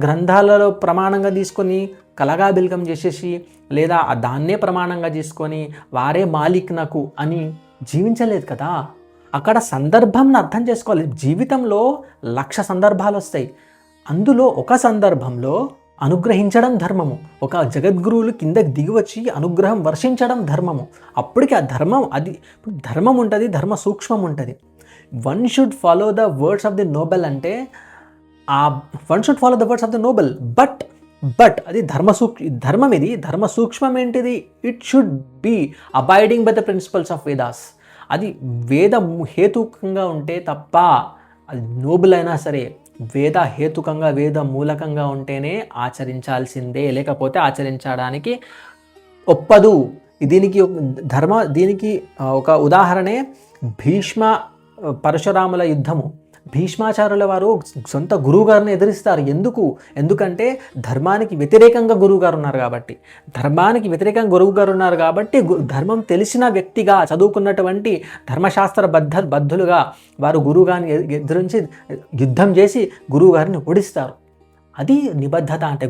గ్రంథాలలో ప్రమాణంగా తీసుకొని కలగాబిల్గం చేసేసి లేదా దాన్నే ప్రమాణంగా తీసుకొని వారే మాలిక్ నాకు అని జీవించలేదు కదా. అక్కడ సందర్భంను అర్థం చేసుకోవాలి. జీవితంలో 1,00,000 సందర్భాలు వస్తాయి. అందులో ఒక సందర్భంలో అనుగ్రహించడం ధర్మము. ఒక జగద్గురువులు కిందకి దిగి వచ్చి అనుగ్రహం వర్షించడం ధర్మము. అప్పటికి ఆ ధర్మం అది ధర్మం ఉంటుంది, ధర్మ సూక్ష్మం ఉంటుంది. One should follow the words of the noble అంటే one should follow the words of the noble but అది ధర్మం. ఇది ధర్మ సూక్ష్మం ఏంటిది? It should be abiding by the principles of Vedas. అది వేద హేతుకంగా ఉంటే తప్ప, అది నోబెల్ అయినా సరే వేద హేతుకంగా వేద మూలకంగా ఉంటేనే ఆచరించాల్సిందే, లేకపోతే ఆచరించడానికి ఒప్పదు. దీనికి ఒక ఉదాహరణే భీష్మ పరశురాముల యుద్ధము. భీష్మాచార్యుల వారు సొంత గురువుగారిని ఎదిరిస్తారు. ఎందుకంటే ధర్మానికి వ్యతిరేకంగా గురువుగారు ఉన్నారు కాబట్టి. ధర్మం తెలిసిన వ్యక్తిగా, చదువుకున్నటువంటి ధర్మశాస్త్ర బద్ధులుగా వారు గురువుగారిని ఎదిరించి యుద్ధం చేసి గురువుగారిని ఓడిస్తారు. అది నిబద్ధత అంటే.